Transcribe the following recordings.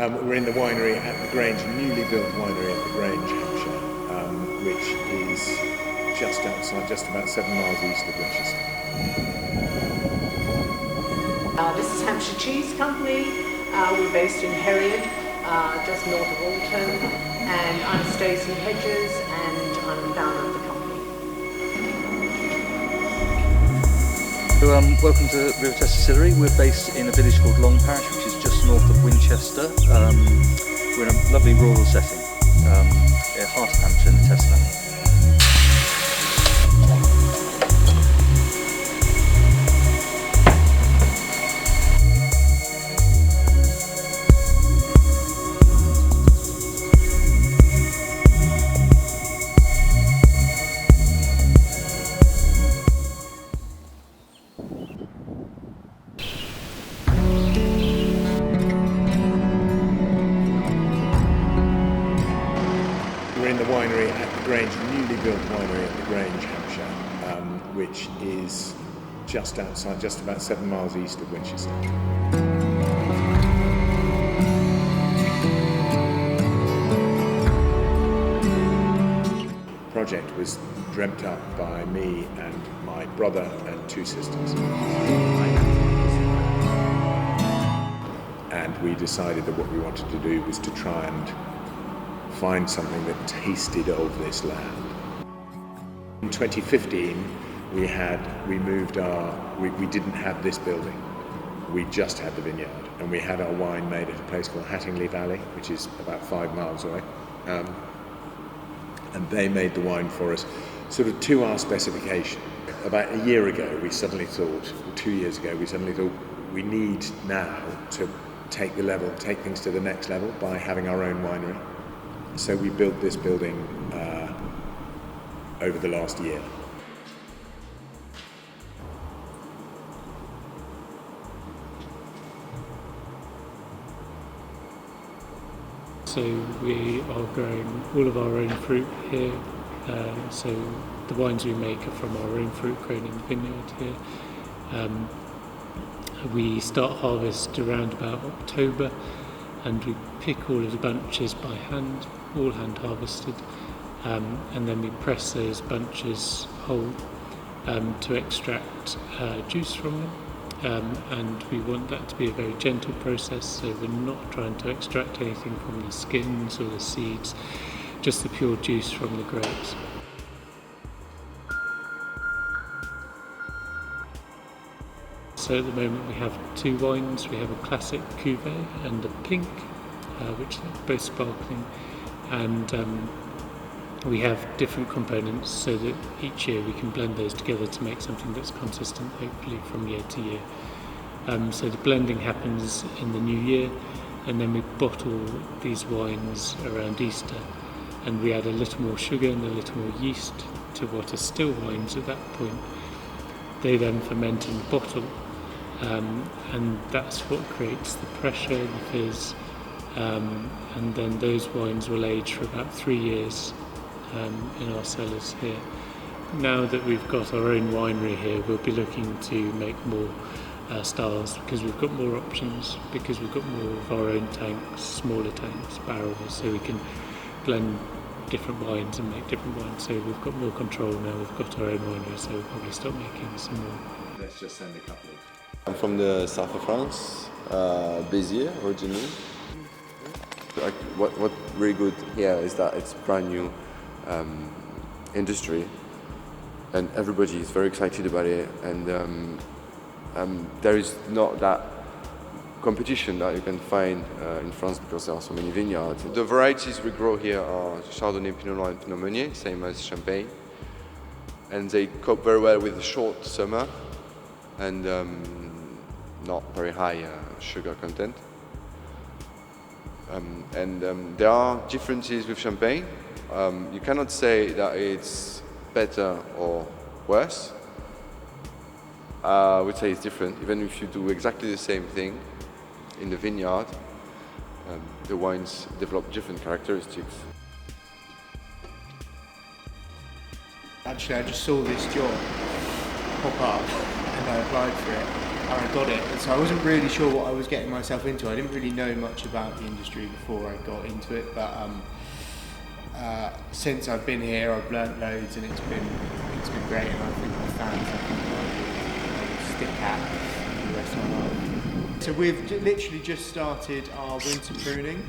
We're in the winery at the Grange, a newly built winery at the Grange, Hampshire, which is just outside, just about 7 miles east of Winchester. This is Hampshire Cheese Company. We're based in Herriot, just north of Alton, and I'm Stacey Hedges, and I'm the founder of the company. So, welcome to River Test Distillery. We're based in a village called Long Parish, which is just north of Winchester. We're in a lovely rural setting, at heart of Hampshire in the Test Valley. We're in the winery at the Grange, a newly built winery at the Grange, Hampshire, which is just outside, just about 7 miles east of Winchester. The project was dreamt up by me and my brother and 2 sisters. And we decided that what we wanted to do was to try and find something that tasted of this land. In 2015, we didn't have this building. We just had the vineyard, and we had our wine made at a place called Hattingley Valley, which is about 5 miles away. And they made the wine for us, sort of to our specification. About a year ago, we suddenly thought, 2 years ago, we need now to take things to the next level by having our own winery. So we built this building over the last year. So we are growing all of our own fruit here. So the wines we make are from our own fruit grown in the vineyard here. We start harvest around about October, and we pick all of the bunches by hand, all hand harvested, and then we press those bunches whole to extract juice from them, and we want that to be a very gentle process, so we're not trying to extract anything from the skins or the seeds, just the pure juice from the grapes. So at the moment we have 2 wines. We have a classic cuvee and a pink, which are both sparkling, and we have different components so that each year we can blend those together to make something that's consistent, hopefully from year to year. So the blending happens in the new year, and then we bottle these wines around Easter, and we add a little more sugar and a little more yeast to what are still wines at that point. They then ferment in the bottle, and that's what creates the pressure, the fizz, and then those wines will age for about 3 years in our cellars here. Now that we've got our own winery here, we'll be looking to make more styles, because we've got more options, because we've got more of our own tanks, smaller tanks, barrels, so we can blend different wines and make different wines. So we've got more control now, we've got our own winery, so we'll probably start making some more. Let's just send a couple of... I'm from the south of France, Béziers originally. What really good here is that it's brand new industry, and everybody is very excited about it, and there is not that competition that you can find in France, because there are so many vineyards. The varieties we grow here are Chardonnay, Pinot Noir and Pinot Meunier, same as Champagne, and they cope very well with the short summer and not very high sugar content. There are differences with Champagne. You cannot say that it's better or worse. I would say it's different. Even if you do exactly the same thing in the vineyard, the wines develop different characteristics. Actually, I just saw this job pop up and I applied for it. I got it. And so I wasn't really sure what I was getting myself into. I didn't really know much about the industry before I got into it, but since I've been here, I've learnt loads, and it's been great. And I think my fans will stick at for the rest of my life. So we've literally just started our winter pruning.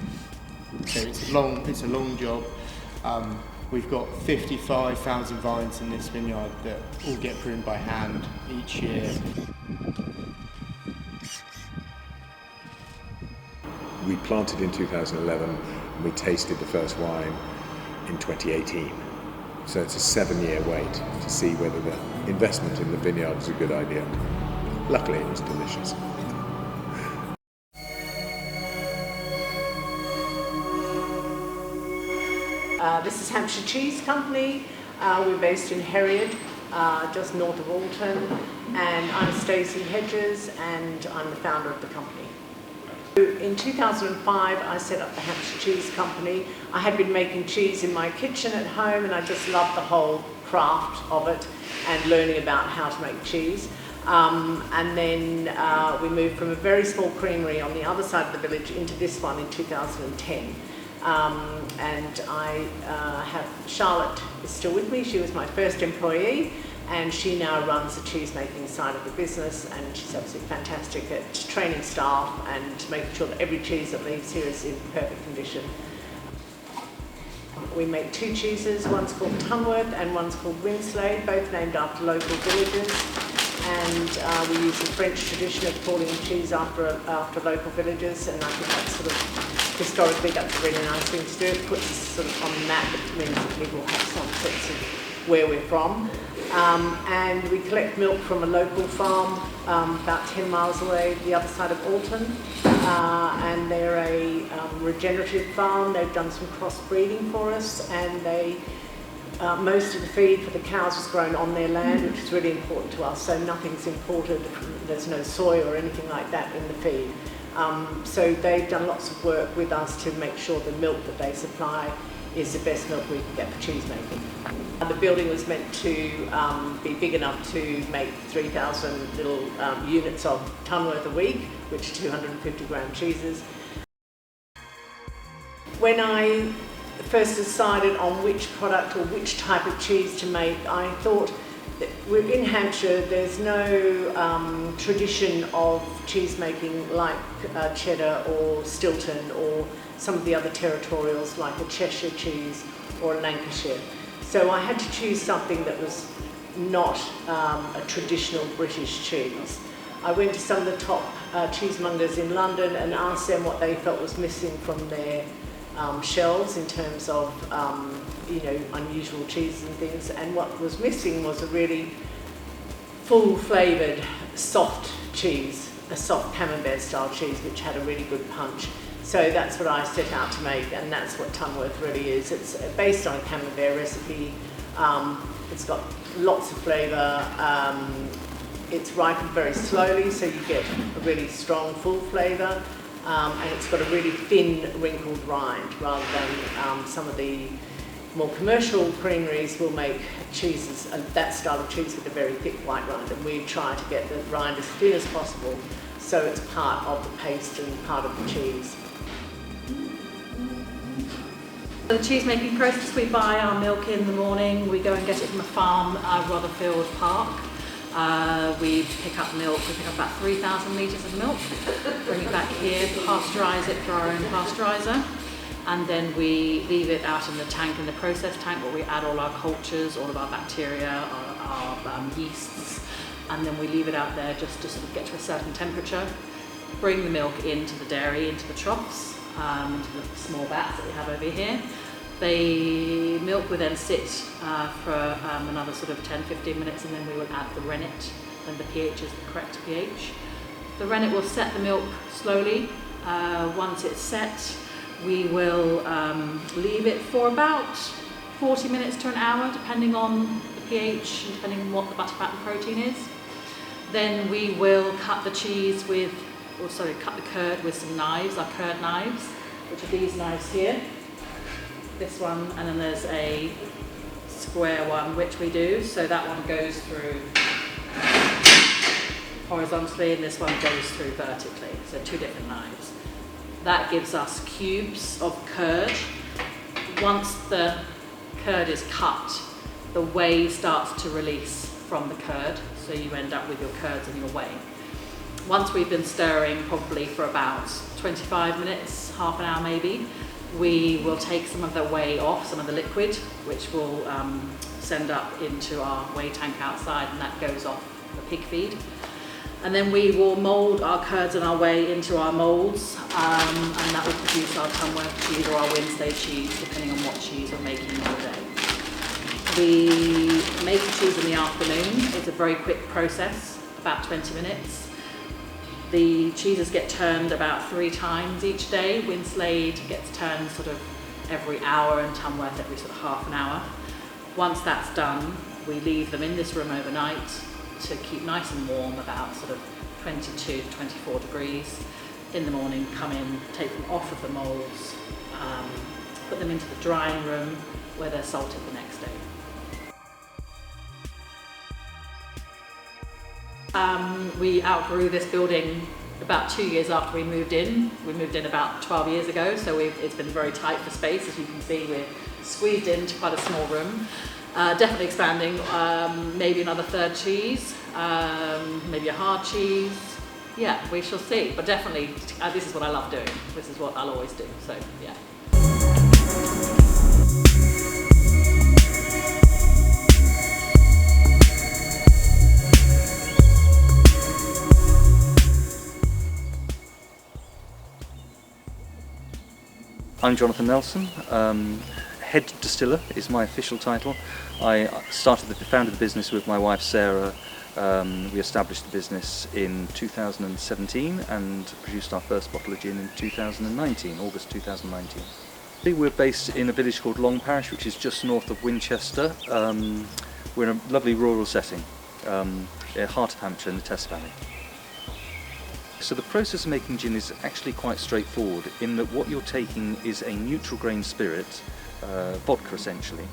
So it's a long job. We've got 55,000 vines in this vineyard that all get pruned by hand each year. We planted in 2011 and we tasted the first wine in 2018. So it's a 7-year wait to see whether the investment in the vineyard was a good idea. Luckily it was delicious. This is Hampshire Cheese Company. We're based in Harriet, just north of Alton, and I'm Stacey Hedges, and I'm the founder of the company. In 2005, I set up the Hampshire Cheese Company. I had been making cheese in my kitchen at home, and I just loved the whole craft of it and learning about how to make cheese. And then we moved from a very small creamery on the other side of the village into this one in 2010. And I have Charlotte is still with me. She was my first employee, and she now runs the cheese making side of the business, and she's absolutely fantastic at training staff and making sure that every cheese that leaves here is in perfect condition. We make 2 cheeses, one's called Tunworth and one's called Winslade, both named after local villages. And we use the French tradition of calling cheese after local villages, and I think that's sort of, historically, that's a really nice thing to do. It puts us sort of on the map. It means that people have some sense of where we're from. And we collect milk from a local farm about 10 miles away, the other side of Alton. And they're a regenerative farm. They've done some crossbreeding for us, and they most of the feed for the cows was grown on their land, which is really important to us, so nothing's imported, there's no soy or anything like that in the feed. So they've done lots of work with us to make sure the milk that they supply is the best milk we can get for cheese making. The building was meant to be big enough to make 3,000 little units of Tunworth a week, which are 250 gram cheeses. When I first decided on which product or which type of cheese to make, I thought that we're in Hampshire, there's no tradition of cheese making like cheddar or Stilton or some of the other territorials like a Cheshire cheese or a Lancashire. So I had to choose something that was not a traditional British cheese. I went to some of the top cheesemongers in London and asked them what they felt was missing from their shelves in terms of unusual cheeses and things, and what was missing was a really full flavoured soft cheese, a soft camembert style cheese which had a really good punch. So that's what I set out to make, and that's what Tunworth really is. It's based on a camembert recipe. It's got lots of flavour. It's ripened very slowly, so you get a really strong full flavour. And it's got a really thin, wrinkled rind, rather than some of the more commercial creameries will make cheeses, that style of cheese with a very thick white rind, and we try to get the rind as thin as possible so it's part of the paste and part of the cheese. The cheese making process, we buy our milk in the morning, we go and get it from a farm, Rotherfield Park. We pick up milk, we pick up about 3,000 litres of milk, bring it back here, pasteurise it through our own pasteuriser, and then we leave it out in the tank, in the process tank, where we add all our cultures, all of our bacteria, our yeasts, and then we leave it out there just to sort of get to a certain temperature, bring the milk into the dairy, into the troughs, into the small vats that we have over here. The milk will then sit for another sort of 10-15 minutes, and then we will add the rennet, and the pH is the correct pH. The rennet will set the milk slowly. Once it's set, we will leave it for about 40 minutes to an hour, depending on the pH and depending on what the butter, fat and protein is. Then we will cut the cheese with, cut the curd with some knives, our curd knives, which are these knives here. This one, and then there's a square one which we do, so that one goes through horizontally and this one goes through vertically, so 2 different knives. That gives us cubes of curd. Once the curd is cut, the whey starts to release from the curd, so you end up with your curds and your whey. Once we've been stirring probably for about 25 minutes, half an hour maybe, we will take some of the whey off, some of the liquid, which will send up into our whey tank outside, and that goes off the pig feed. And then we will mould our curds and our whey into our moulds, and that will produce our Tunworth cheese or our Wednesday cheese, depending on what cheese we're making all day. We make the cheese in the afternoon. It's a very quick process, about 20 minutes. The cheeses get turned about 3 times each day. Winslade gets turned sort of every hour and Tunworth every sort of half an hour. Once that's done, we leave them in this room overnight to keep nice and warm, about sort of 22 to 24 degrees. In the morning, come in, take them off of the moulds, put them into the drying room where they're salted the next day. We outgrew this building about 2 years after we moved in. We moved in about 12 years ago, so it's been very tight for space. As you can see, we're squeezed into quite a small room. Definitely expanding, maybe another 3rd cheese, maybe a hard cheese. Yeah, we shall see. But definitely, this is what I love doing. This is what I'll always do, so yeah. I'm Jonathan Nelson. Head distiller is my official title. I founded the business with my wife Sarah. We established the business in 2017 and produced our first bottle of gin in 2019, August 2019. We're based in a village called Long Parish, which is just north of Winchester. We're in a lovely rural setting, heart of Hampshire in the Test Valley. So the process of making gin is actually quite straightforward in that what you're taking is a neutral grain spirit, vodka essentially,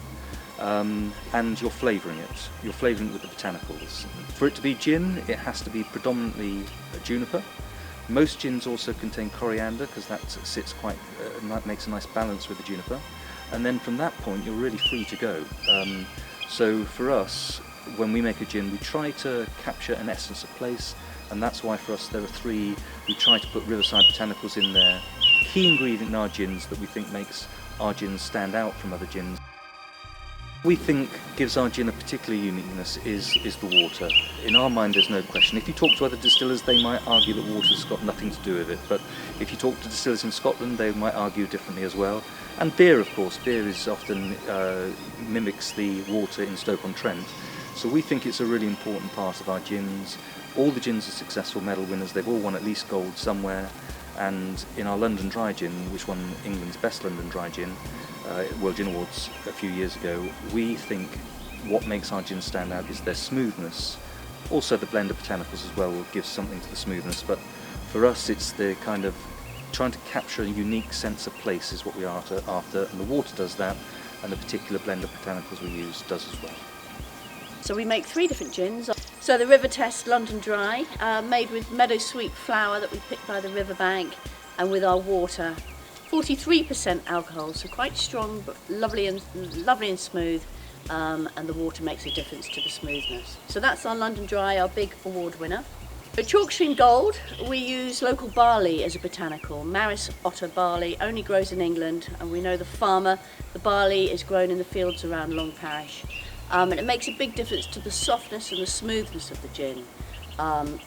and you're flavouring it. You're flavouring it with the botanicals. For it to be gin, it has to be predominantly juniper. Most gins also contain coriander because that sits quite, makes a nice balance with the juniper. And then from that point, you're really free to go. So for us, when we make a gin, we try to capture an essence of place. And that's why for us there are 3, we try to put riverside botanicals in there. Key ingredient in our gins that we think makes our gins stand out from other gins. We think gives our gin a particular uniqueness is the water. In our mind there's no question. If you talk to other distillers they might argue that water's got nothing to do with it, but if you talk to distillers in Scotland they might argue differently as well. And beer, of course, beer is often mimics the water in Stoke-on-Trent. So we think it's a really important part of our gins. All the gins are successful medal winners, they've all won at least gold somewhere, and in our London Dry Gin, which won England's Best London Dry Gin, World Gin Awards a few years ago, we think what makes our gin stand out is their smoothness. Also the blend of botanicals as well gives something to the smoothness, but for us it's the kind of trying to capture a unique sense of place is what we are after, and the water does that, and the particular blend of botanicals we use does as well. So we make 3 different gins. So the River Test London Dry, made with meadow sweet flower that we picked by the riverbank, and with our water. 43% alcohol, so quite strong but lovely and smooth, and the water makes a difference to the smoothness. So that's our London Dry, our big award winner. For Chalkstream Gold, we use local barley as a botanical. Maris Otter barley only grows in England, and we know the farmer, the barley is grown in the fields around Long Parish. And it makes a big difference to the softness and the smoothness of the gin.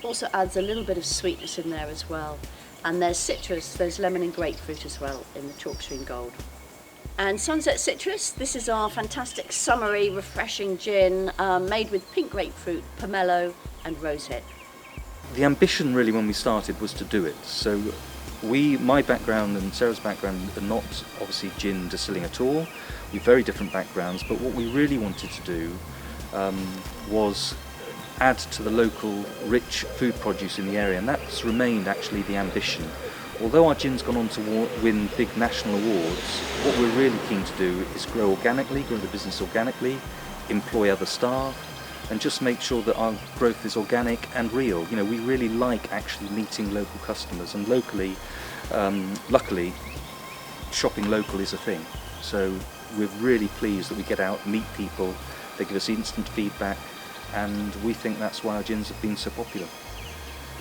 Also adds a little bit of sweetness in there as well. And there's citrus, there's lemon and grapefruit as well in the Chalkstream Gold. And Sunset Citrus, this is our fantastic summery, refreshing gin made with pink grapefruit, pomelo and rosehip. The ambition really when we started was to do it. So my background and Sarah's background are not obviously gin distilling at all. We're very different backgrounds, but what we really wanted to do was add to the local rich food produce in the area, and that's remained actually the ambition. Although our gin's gone on to win big national awards, what we're really keen to do is grow organically, grow the business organically, employ other staff, and just make sure that our growth is organic and real. You know, we really like actually meeting local customers, and locally, luckily, shopping local is a thing. So we're really pleased that we get out, meet people, they give us instant feedback, and we think that's why our gins have been so popular.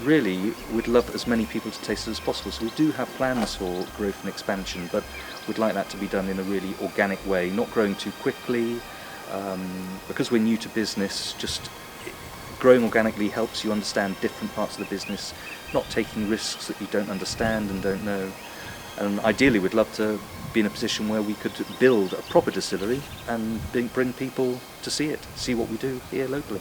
Really, we'd love as many people to taste it as possible, so we do have plans for growth and expansion, but we'd like that to be done in a really organic way, not growing too quickly. Because we're new to business, just growing organically helps you understand different parts of the business, not taking risks that you don't understand and don't know. And ideally we'd love to be in a position where we could build a proper distillery and bring people to see it, see what we do here locally.